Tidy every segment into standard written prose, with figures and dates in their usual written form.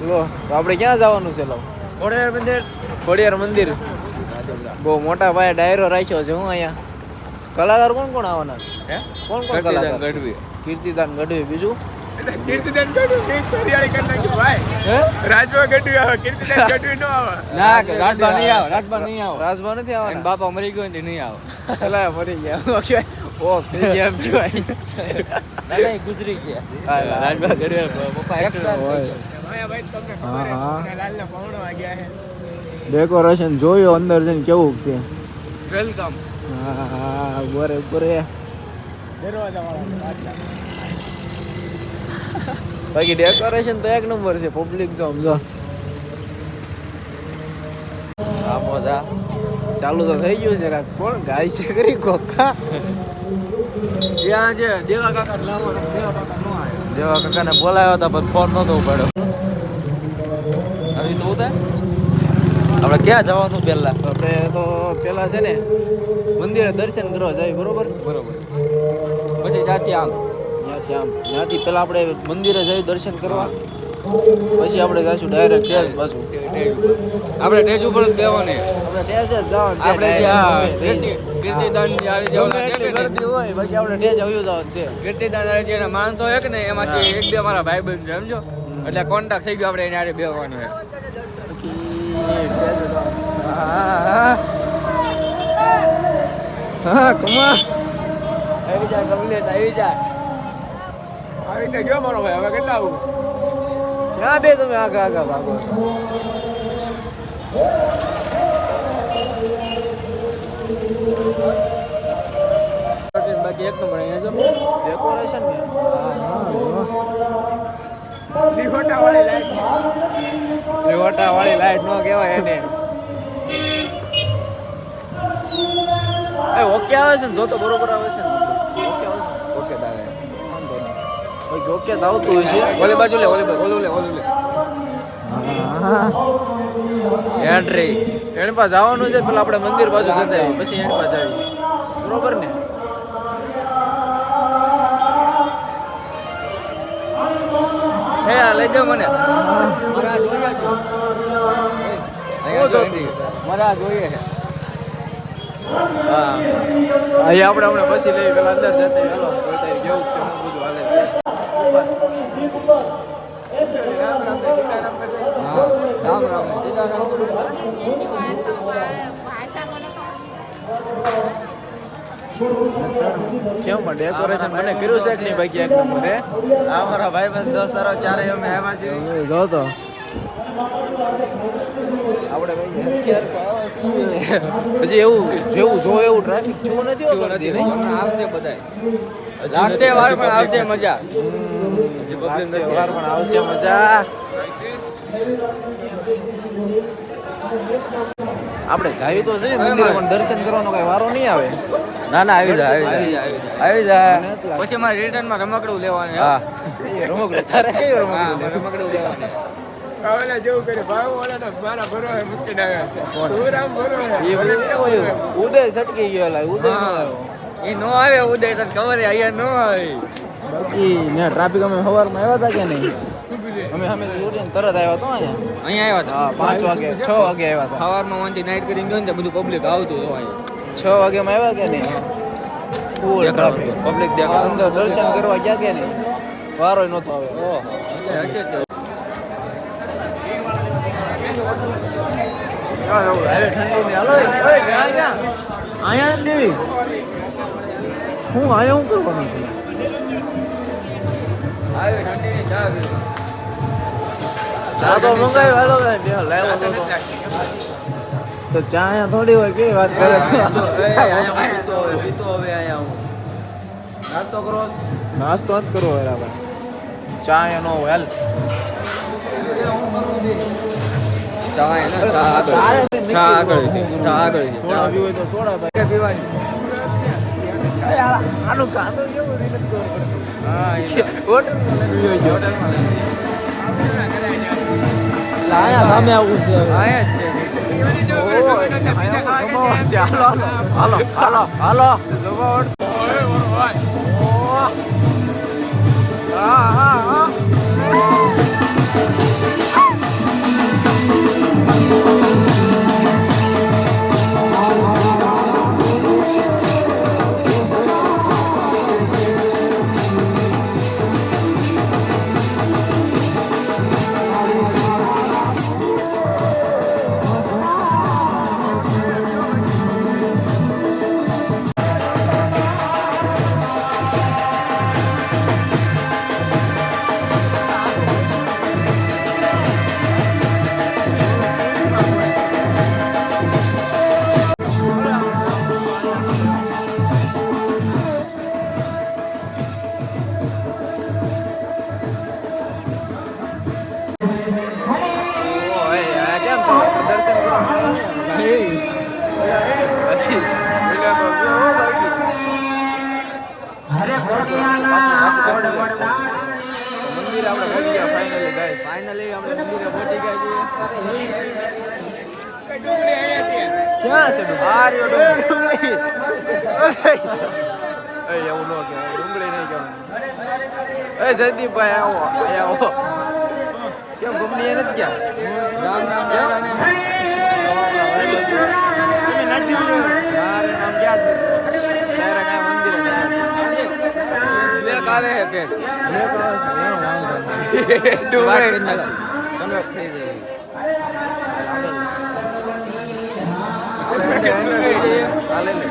લો તો આપણે ક્યાં જવાનું છે? લો ખોડિયાર મંદિર. ખોડિયાર મંદિર. બહુ મોટા પાયે ડાયરો રાખ્યો છે. હું અહીંયા કલાકાર કોણ કોણ આવવાના? કોણ કોણ કલાકાર? ગઢવી, કીર્તિદાન ગઢવી. બીજું કીર્તિદાન ગઢવી ફરિયાળી કરી નાખી ભાઈ. રાજભા ગઢવી આવે, કીર્તિદાન ગઢવી નો આવે. ના રાજભા નહીં આવે, રાજભા નહીં આવે. રાજભા નથી આવવાના. બાપા મરી ગયો ને નહીં આવે. પેલા મરી ગયા. ઓ થઈ ગયા એમ કહેવાય. દાદા ગુજરી ગયા. રાજભા ગઢવી પપ્પા એક્સપાયર હોય. ભાઈ તમને ખબર છે લાલના પૌણો વાગ્યા છે. ડેકોરેશન જોયો અંદર જઈને કેવું છે. વેલકમ. હા બરે બરે. દરવાજા વાળા બાકી ડેકોરેશન તો એક નંબર છે. પબ્લિક જો સમજો. આ મોજા ચાલુ તો થઈ ગયું છે. કાક કોણ ગાય છે કરી કોકા? ત્યાં છે દેવા કાકા લાવો. દેવા કાકા નો આવ્યો. દેવા કાકાને બોલાવ્યો હતા પણ ફોન નતો ઉપાડ્યો. હવે તો ઉતા આપણે ક્યાં જવાનું પહેલા? આપણે તો પેલા છે ને મંદિરે દર્શન કરવા જાય. બરોબર બરોબર. પછી ત્યાંથી આમ ત્યાંથી પેલા આપણે મંદિરે જઈ દર્શન કરવા. પછી આપણે જઈશું ડાયરેક્ટ ટેજ બાજુ. આપણે ટેજ ઉપર જ બેવાની. આપણે ટેજ જ જવાનું છે. આપણે ત્યાં કીર્તિદાન આવી જવાના છે કે ગરદી હોય બાકી આપણે ટેજ આવ્યું જવાનું છે. કીર્તિદાન આવે છે એના માણસો એક ને એમાંથી એક બે મારા ભાઈબંધ છે સમજો. એટલે કોન્ટેક્ટ થઈ ગયો આપણે એને આરે બેવાનું છે. હા કમા આવી જા કમલેશ આવી જા. આવી રીતે ગયો મારો ભાઈ. હવે કેટલા આવું? ક્યાં બે તમે આગા આગા ભાગો છો? બાકી એક નંબર અહીંયા છે ડેકોરેશન ને દિહોટા વાળી લાઈટ. રેવટા વાળી લાઈટ નો કહેવાય એને. એ ઓકે આવે છે ને? જો તો બરોબર આવે છે ને? ઓકે આવે છે. ઓકે દાવે ઓકે તો આવતું હોય છે. ઓલી બાજુ લે ઓલી બાજુ ઓલું લે એન્ટ્રી એની પાસે જવાનું છે. પેલા આપણે મંદિર બાજુ જતા આવીએ પછી એની પાસે આવીએ. બરોબર ને? હે લઈ જાઓ મને. મારા જોઈએ છે. હા અહીંયા આપણે હમણાં પછી લઈએ. પેલા અંદર જતા હાલો જોતા કેવું છે હું બધું હાલે છે. રામ રામ સીતારામ. કેમ ડેકોરેશન મને કર્યું છે કે નહીં? બાકી એક નંબર હે. આ મારા ભાઈબંધ દોસ્તારો ચારે અમે આવ્યા છીએ. જો તો આપણે હજી એવું જેવું જો એવું ટ્રાફિક જેવું નથી હોતું. આવશે બધાય. લાગશે વાર પણ આવશે મજા. લાગશે વાર પણ આવશે મજા. આપણે જાવી તો છે મંદિરે પણ દર્શન કરવાનો કઈ વારો નહીં આવે. ના ના આવી જાય. પછી મારે રિટર્નમાં રમકડું લેવાનું. હા રમકડું તારે કઈ રમકડું લેવાનું. કાવલા જેવું કરે ભાવ વાળા તો મારા ભરોસે મૂકીને આવ્યા છે. તું રામ ભરોસે. એ બધું ઉદય સટકી ગયો. લા ઉદય નો આવ્યો. એ નો આવે ઉદય તને ખબર છે અહીંયા નો આવે. બાકી ને ટ્રાફિક અમે સવારમાં આવ્યા હતા કે નહીં? અમે તરત આવ્યા તો અહીંયા આવ્યા હતા. હા 5 વાગે 6 વાગે આવ્યા હતા. સવારમાં વાંચી નાઈટ કરીને ગયો ને બધું પબ્લિક આવતું હતું અહીંયા. 6 વાગે માં આવ્યા કે નહીં? ફૂલ ટ્રાફિક પબ્લિક દેખાડ અંદર દર્શન કરવા ગયા કે નહીં? વારો નહોતો આવે. ઓહો એટલે હશે જ. અહીંયા દેવી હું અહીંયા હું કરવાનું છું? ચા તો મંગાવી હાલો ભાઈ બે લાવ્યો તો ચા અહીંયા થોડી હોય કેવી વાત કરે છે? નાસ્તો જ કરવો હોય ભાઈ. ચા અહીંયા નો હોય. હાલ ચા આગળ છે. સોડા પીવું હોય તો સોડા ભાઈ પીવાની. આનું કાંદો કેવું હા હોટલમાં અહીંયા સામે આવું છે. હાલો હાલો હાલો હા હા હા આપણે પહોંચી ગયા ફાઇનલી ગાઈસ. ફાઇનલી આપણે મંદિરે પહોંચી ગયા છીએ. ક્યાં છે ડુંગળી? આ રહ્યો ડુંગળી. ડુંગળી. એ એવું ન કહેવાય, ડુંગળી નહીં કહેવાય. એ જયદીપભાઈ આવો, અહીંયા આવો. કેમ ગમડી એ નથી ગયા? રામ નામ લેતા ને. મારું નામ યાદ નથી. ત્યારે કાંઈ મંદિરે ગયા છે. બ્લેક આવે છે પેજ. બ્લેક આવે છે, એનો વાંધો નહીં. ડુંગળી નથી. કન્વર્ટ થઈ જાય. હાલે ને.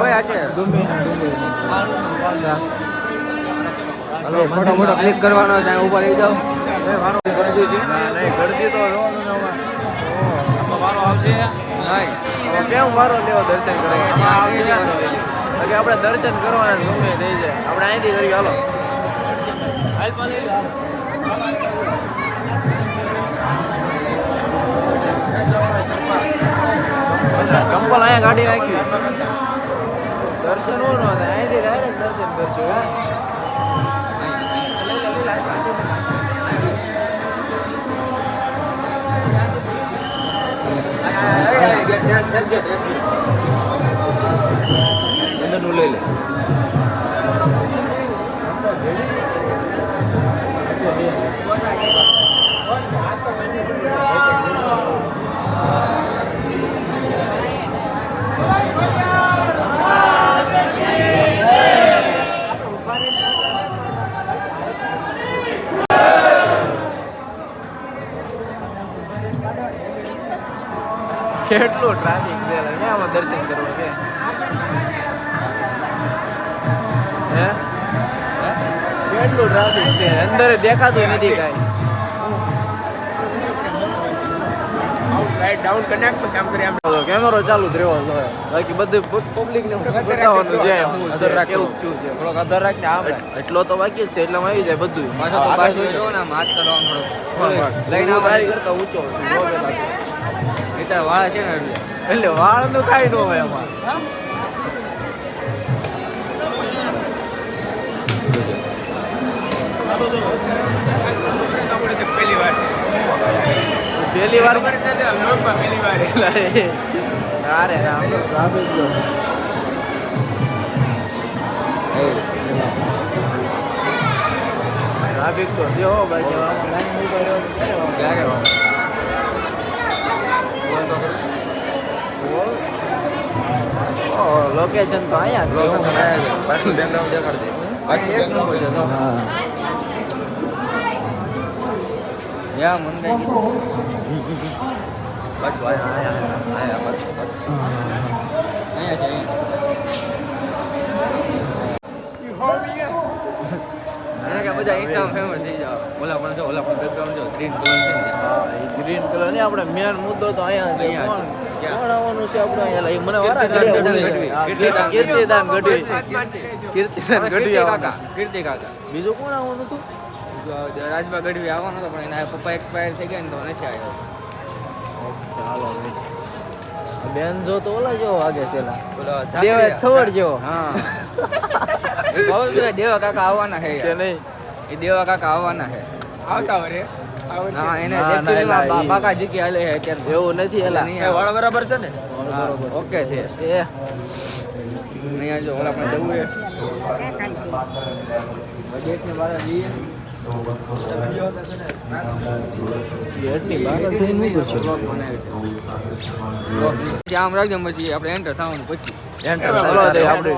ઓય આજે હલો ફોટો ક્લિક કરવાનો છે ઉપર આવી જાવ. વારો કરી દઉં ના નહીં ગળદી તો જોવાનું ને હવે. વારો આવશે નહીં. હવે કેમ વારો લેવો દર્શન કરવા? આવે છે બાકી આપણે દર્શન કરવાના ગમે થઈ જાય. આપણે અહીંથી કરીએ હાલો. ચંપલ અહીંયા કાઢી નાખી. દર્શન હોય ને અહીંથી ડાયરેક્ટ દર્શન કરશું. અંદરનું લઈ લે. કેટલું ટ્રાફિક છે ક્યાં દર્શન કરવા છે? હે કેટલું ટ્રાફિક છે, અંદર દેખાતું નથી કાંઈ. ડાઉન કરી નાખ પછી આમ કરી આમ કેમેરો ચાલુ જ રહેવો જોઈએ. બાકી બધું પબ્લિક ને બતાવવાનું છે હું અધર રાખ કેવું થયું છે. થોડોક અધર રાખ ને આમ એટલો તો બાકી જ છે, એટલામાં આવી જાય બધું. પાછો તો બાજુ જો ને આમ હાથ કરવાનો થોડોક લઈને આવ. તારી કરતા ઊંચો છું એટલે વાળા છે ને એટલે વાળ નું થાય ન હોય એમાં. પહેલી વાર છે પહેલી વાર પહેલી વાર અરે રામ ટ્રાફિક જો ટ્રાફિક તો છે હો બાકી લોકેશન તો અહીંયા જ છે. પાછું બેકગ્રાઉન્ડ દેખાડ દે. પાછું બેકગ્રાઉન્ડ છે તો યા મંદિર પાછું આયા પાછું અહીંયા છે અહીંયા કે બધા ઇન્સ્ટામાં ફેમસ થઈ જાવ. ઓલા પણ જો ઓલા પણ બેકગ્રાઉન્ડ જો ગ્રીન કલર છે ને. ગ્રીન કલર ને આપણે મેન મુદ્દો તો અહીંયા છે. અહીંયા કોણ છે. કોણ આવવાનું છે આપણે અહીંયા? એ મને વારા કીર્તિદાન ગઢવી. કીર્તિદાન ગઢવી કાકા કીર્તિ કાકા. બીજું કોણ આવવાનું હતું? રાજભા ગઢવી આવવાનો હતો પણ એના પપ્પા એક્સપાયર થઈ ગયા ને તો નથી આવ્યો. ચાલો ભાઈ. બેન જો તો ઓલા જેવો વાગે છે લા. બોલો દેવા ખબર જેવો હા બહુ દેવા કાકા આવવાના છે કે નહીં? એ દેવા કાકા આવવાના છે. આવતા વરે હા એને ના, actually માં એલા, ઈ- બાકા જીકી હાલે છે અત્યારે. એવું નથી એલા. વાળ બરાબર છે ને? બરોબર. ઓકે છે. એ અહીંયા જો ઓલા પણ જવું છે બજેટની બહાર જઈએ. ગેટની બહાર જ જઈને ઊભું છે. આમ રાખજે પછી આપણે એન્ટર થવાનું પછી. એન્ટર ચાલો દે આપણે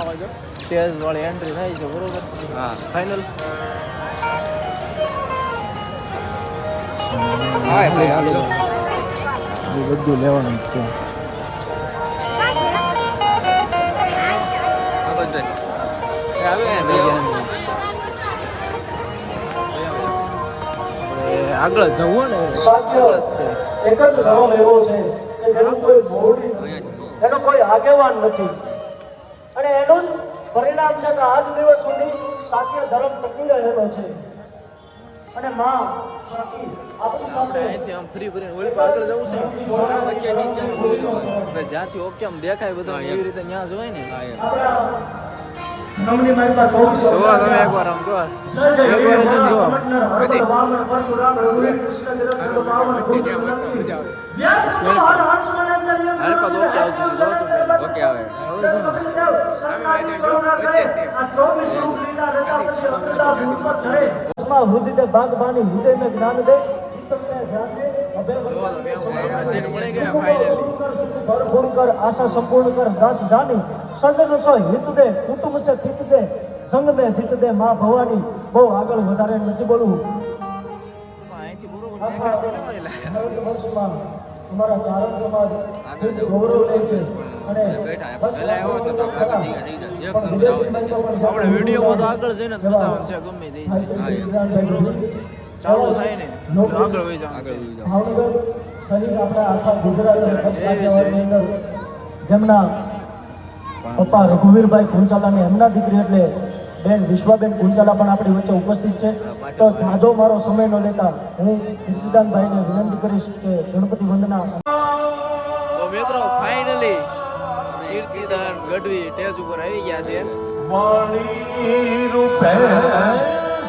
સ્ટેજ વાળી એન્ટ્રી થાય છે બરોબર. હા ફાઇનલ. હા એટલે હાલો. બધું લેવાનું છે. આ બધું આવે ને આગળ જવું ને સાચો એક જ ધર્મ એવો છે કે જેનું કોઈ મોરડી નથી, એનો કોઈ આગેવાન નથી અને એનું જ પરિણામ છે કે આજ દિવસ સુધી સાત્ય ધર્મ ટકી રહેલો છે. અને માં સખી આપણી સાથે અહીંથી આમ ફરી ફરીને ઓલી પાછળ જવું છે જોડાયેલી છે. આપણે જ્યાંથી ઓકે આમ દેખાય બધું એવી રીતે ત્યાં જોવાય ને આપણા રમણી માતા 24 જોવા તમે એકવાર આમ જોવા સર્જય એકવાર છે ને જોવા કમટનર હરબલ વામન પરશુરામ રઘુવીર કૃષ્ણ તિરથંડ પાવન ભૂત નંદી વ્યાસ હર હંસ મનંદન હાલ પાછો ઓકે આવતું છે જોવા તમે ઓકે આવે સંતાની કરુણા કરે આ 24 રૂપ લીલા રચા પછી અગ્રદાસ ઉત્પત ધરે સ્મા હૃદય બાગબાની હૃદય में જ્ઞાન દે ચિત્ત में ध्यान दे અભય સીટ મળી ગયા ફાઇનલી भरपूर कर आशा संपूर्ण कर दास जानी सजन सो हित दे कुटुंब से फित दे संग में जीत दे मां भवानी બહુ આગળ વધારે નથી બોલવું અહીંથી બરોબર આખા ભારત વર્ષમાં અમારા ચારણ સમાજ ખૂબ ગૌરવ લે છે અને પહેલા આવ્યો હતો તો ખરા. થઈ જાય પણ વિદેશી મંચમાં પણ આપણે વિડીયોમાં તો આગળ જઈને જ બતાવવાનું છે ગમે તે ભાઈ શ્રી વિજ્ઞાનભાઈ ચાલુ થાય ને એટલે આગળ વહી જવાનું છે ભાવનગર સહિત આપણા આખા ગુજરાત અને કચ્છ કાઠિયાવાડની અંદર જેમના પપ્પા રઘુવીરભાઈ કુંચાલા ને એમના દીકરી એટલે બેન વિશ્વાબેન કુંચાલા પણ આપણી વચ્ચે ઉપસ્થિત છે તો જાજો મારો સમય ન લેતા હું કીર્તિદાનભાઈને વિનંતી કરીશ કે ગણપતિ વંદના તો મિત્રો ફાઇનલી કીર્તિદાન ગઢવી સ્ટેજ ઉપર આવી ગયા છે વાણી રૂપે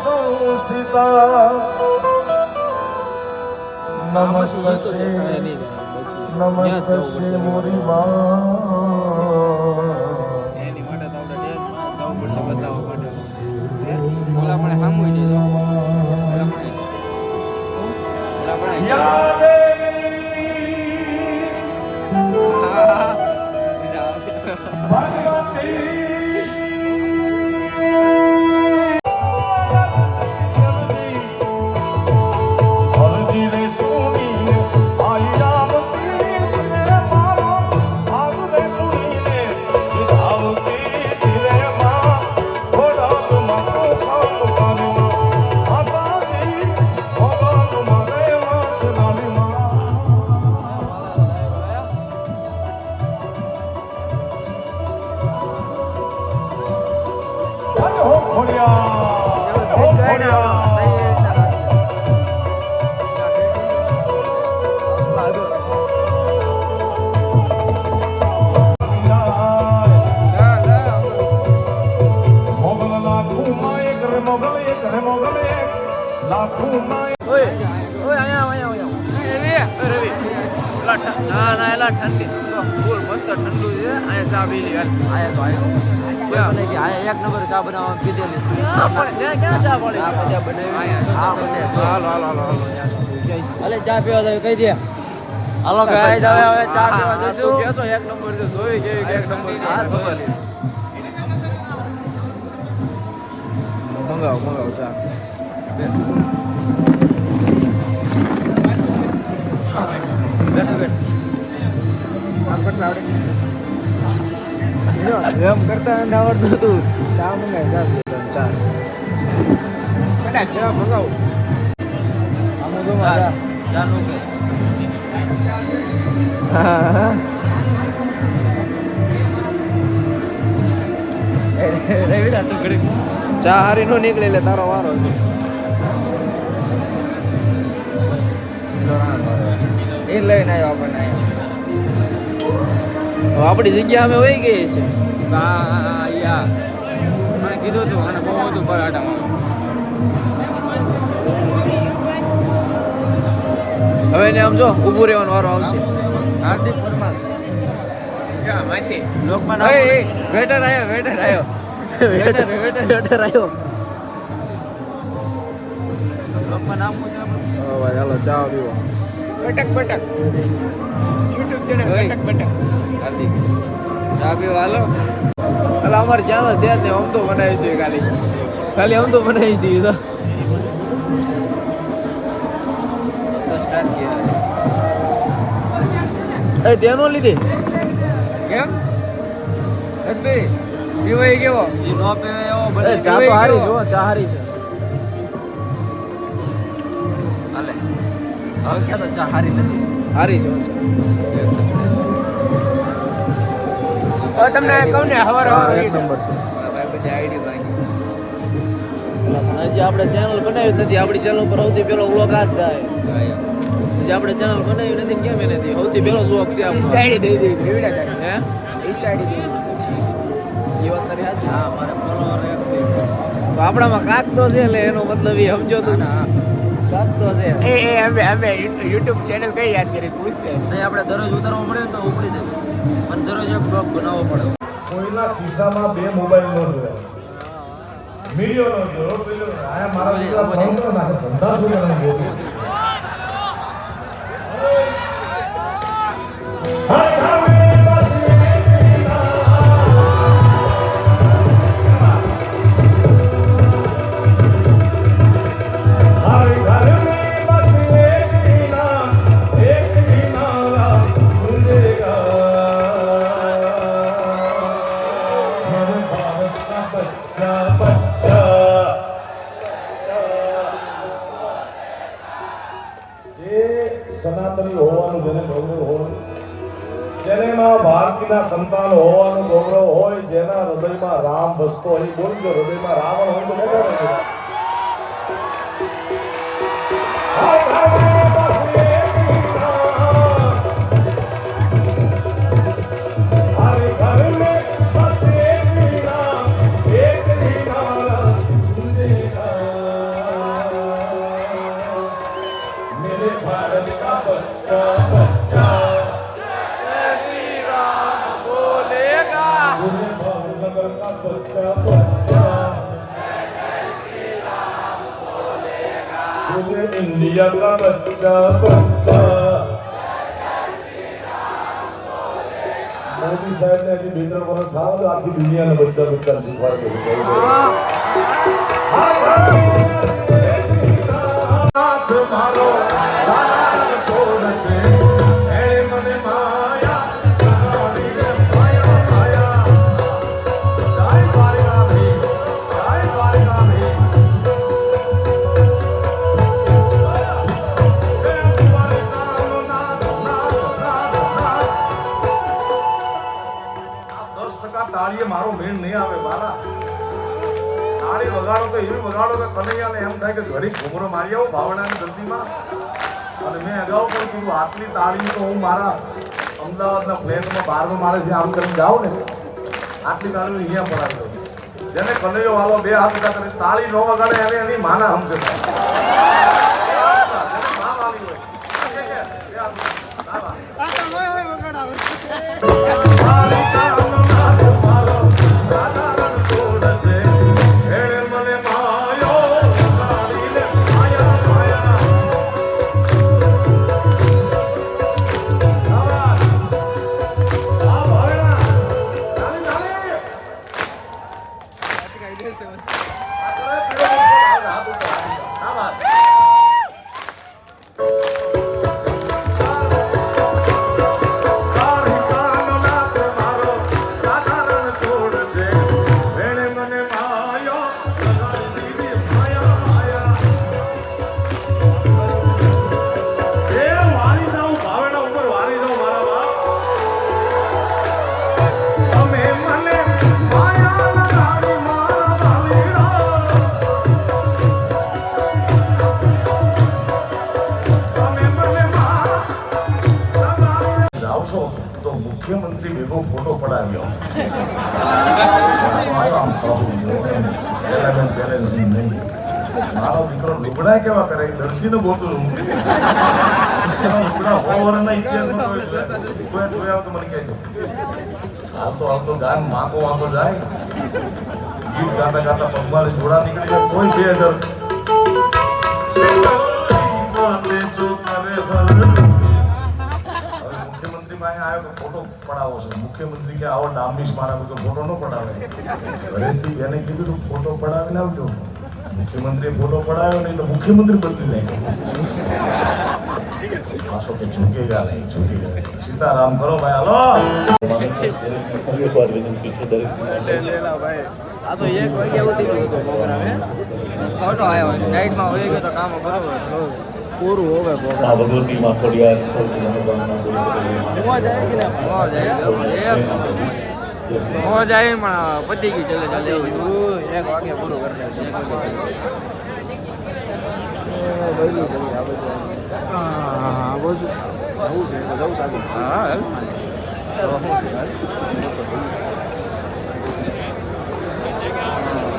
સંસ્થિતા નમસ્તે નમસ્તે મોરી માં એની માટે તો આપણે ડેન્સમાં જવું પડશે બતાવવા માટે ઓલા પણ સામું છે ઓલા પણ ઓય ઓય અહીંયા રવિ ના ના એલા ઠંડી ફૂલ મસ્ત ઠંડુ છે અહીંયા ચા પી લી આયા તો આયા કે આયા એક નંબર ચા બનાવવા કીધેલી ક્યાં ચા પડી ચા બનાવી હા બને હાલો હાલો હાલો હાલો અલે ચા પીવા જાય કહી દે હાલો ગાઈસ હવે ચા પીવા જઈશું કેસો એક નંબર છે જોઈ કેવી કે એક નંબર હા ખબર મંગાવો ચા બેઠો બેઠ એમ કરતા આવડતું હતું ચા મંગાવી ચા ચા મંગાવો આમાં જો મારા ચા નું કે રેવી તો ઘડી ચા હારી નો નીકળે એટલે તારો વારો છે એ લઈને આવ્યો આપણને હવે આપણી જગ્યા અમે વહી ગઈ છે યા મને કીધું હતું અને બહુ બધું પરાઠામાં હવે એને આમ જો ઊભું રહેવાનો વારો આવશે હાર્દિક પરમાર માસી લોકમાન વેટર આવ્યો વેટર આવ્યો વેટર આવ્યો લોકમાન નામ શું છે આપણું? હવે ચાલો ચા પીવો બટક બટક યુટ્યુબ ચેનલ બટક બટક હાર્દિક ચા પીવા હાલો એટલે અમારી ચેનલ છે જ ને આમ તો બનાવી છે ખાલી આમ તો બનાવી છે તો સ્ટાર્ટ કર્યા એ તેનો લીધી કેમ રજબી પીવાય કેવો ઈ નો પીવે એવો એ બધે ચા તો હારી જો ચા હારી છે હાલે હવે ક્યાં તો ચા હારી નથી હારી છે હવે તમને કહું ને હવાર એક નંબર છે ભાઈ બધી આઈડી ભાઈ એટલે મને હજી આપણે ચેનલ બનાવી જ નથી. આપણી ચેનલ પર સૌથી પહેલો વ્લોગ આ જ જાય. હજી આપણે ચેનલ બનાવી નથી ને કેમ એ નથી? સૌથી પહેલો વ્લોગ છે આપણો. સ્ટાઈડી દઈ દીધી વિડીયો હે સ્ટાઈડી એ વાત કરી સાચી. હા મારે તો આપણામાં કાક તો છે એટલે એનો મતલબ એ સમજો તું. કાક તો છે. એ અમે યુટ્યુબ ચેનલ કઈ યાદ કરી પૂછતે નહીં આપણે દરરોજ ઉતારવું પડે ને તો ઉપડી જાય પણ દરરોજ એક બ્લોગ બનાવવો પડે. કોઈના ખિસ્સામાં 2 મોબાઈલ ન જોયા મિલિયો નો જોયો પેલો આયા મારા દીકરા ફોન કરો નાખે ધંધા શું કરે બોલું સનાતની હોવાનું જેને ગૌરવ હોય જેને માં ભારતીના સંતાન હોવાનું ગૌરવ હોય જેના હૃદયમાં રામ વસતો હોય બોલજો હૃદયમાં રાવણ હોય તો મોટા નથી इंडिया का बच्चा बच्चा मोदी साहब ने अभी 2-3 वर्ष था तो आखी दुनिया ने बच्चा बच्चा सिखवा दे मारो छोड़ से मने माया તાળીએ મારો મેળ નહીં આવે મારા તાળી વગાડો તો એવી વગાડો કે કનૈયાને એમ થાય કે ઘડી ઘૂમરો મારી આવો ભાવનાની ધરતીમાં અને મેં અગાઉ પણ કીધું આટલી તાળી તો હું મારા અમદાવાદના ફ્લેટમાં 12મા માળેથી આમ કરીને જાઉં ને આટલી તાળી અહીંયા પડાવી દઉં જેને કનૈયો વાલો 2 હાથ ઊંચા કરીને તાળી ન વગાડે એને એની માના સમજે મા વાલી હોય તો મુખ્યમંત્રી ભેગો ફોટો પડાવ્યો આમ કહું એલેમેન્ટ બેલેન્સિંગ નહીં મારો દીકરો લુગડા કેવા કરે દરજીને ગોતું લુગડા હોવાના ઇતિહાસમાં કોઈ જોયા તો મને કહેજો હાલતો ગાન માગો વાંધો જાય ગીત ગાતા ગાતા પગમાંથી જોડા નીકળી જાય કોઈ 2000 આવ્યો તો ફોટો પડાવો છે મુખ્યમંત્રી કે આવો ડામિશ માણસ તો ફોટો ન પડાવે ઘરેથી એને કીધું તો ફોટો પડાવીને આવજો મુખ્યમંત્રીએ ફોટો પડાવ્યો નહીં તો મુખ્યમંત્રી બદલી નાખ્યો પાછો કે ઝૂકેગા નહીં ઝૂકેગા સીતારામ કરો ભાઈ હાલો વિનંતી છે દરેક આ તો 1 વાગ્યા સુધી પ્રોગ્રામ હે ફોટો આવ્યો નાઈટમાં વહી ગયો તો કામ બરોબર પૂરું હોવે આ ભગવતી માખોડિયા સૌથી મનોકામના પૂરી કરી મોજ આવી કે ના મોજ આવી પણ પતી ગઈ ચાલે એવું 1 વાગે પૂરું કરી દે.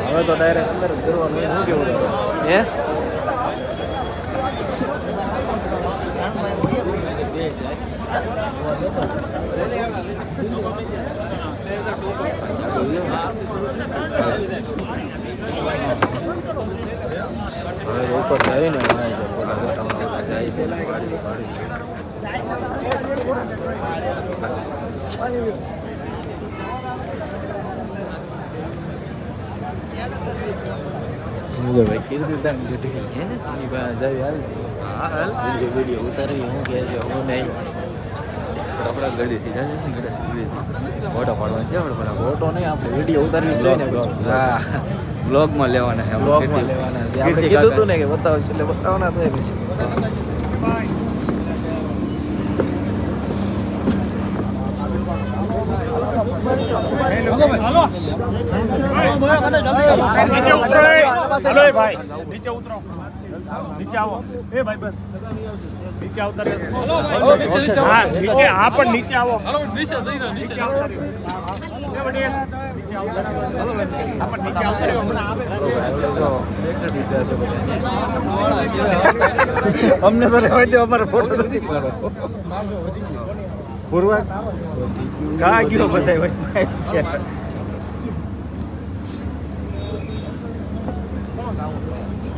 હવે તો ડાયરેક્ટ અંદર જ કરવાનું શું કેવું હે હવે ઉપર જાય ને જાય છે ભાઈ કીર્તિદાન વિડીયો ઉતારવી હું કહે છે હું નહીં આપણા ગળીથી જાય ફોટો પાડવાનો છે આપણે ફોટો નહીં આપણે વિડીયો ઉતારવી છે ને હા બ્લોગમાં લેવાના છે બ્લોગમાં લેવાના છે આપણે કીધું હતું ને કે બતાવશું એટલે બતાવવાના તો પછી નીચે ઉતરો હલો એ ભાઈ નીચે ઉતરો નીચે આવો એ ભાઈ બસ નીચે આવતા હા નીચે હા પણ નીચે આવો નીચે જઈ રહ્યો નીચે આવતા રહ્યો એ વડીલ નીચે આવતા રહ્યો હા પણ નીચે આવતા રહ્યો હમણાં આવે અમને તો રહેવા દો અમારો ફોટો નથી પાડો પૂર્વા કા ગયો બધાય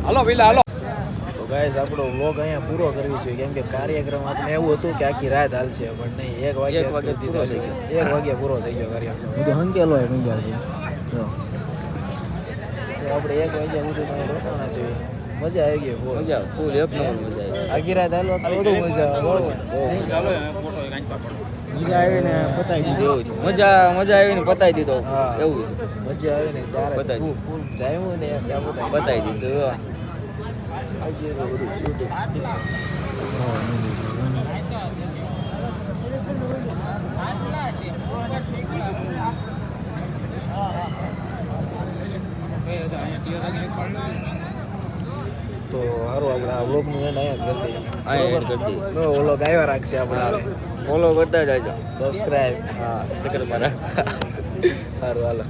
હાલો પેલા હાલો તો ગાઈસ આપણો વ્લોગ અહીંયા પૂરો કરવી છે કેમ કે કાર્યક્રમ આપણે એવું હતું કે આખી રાત હાલશે પણ નહીં 1 વાગ્યા પૂરો થઈ ગયો કાર્યક્રમ બધું હંકેલો હોય મંગ્યા છે તો આપણે 1 વાગ્યા સુધી અહીં રોકાણા છે મજા આવી ગઈ ફૂલ એક નંબર મજા આવી આખી રાત હાલો તો વધુ મજા આવે મજા આવીને પતાવી દીધું મજા આવીને પતાવી દીધો હા. એવું મજા આવીને ત્યારે પતાવી ફૂલ જાયું ને ત્યાં પતાવી દીધું આજે તો બધું shooting. તો સારું આપણે આ વ્લોગનું એને અહીંયા કરી દઈએ અહીંયા એડ કરી દઈએ તો વ્લોગ આવ્યા રાખશે આપણે ફોલો કરતા જાય સબસ્ક્રાઈબ હા સકર મારા સારું હાલો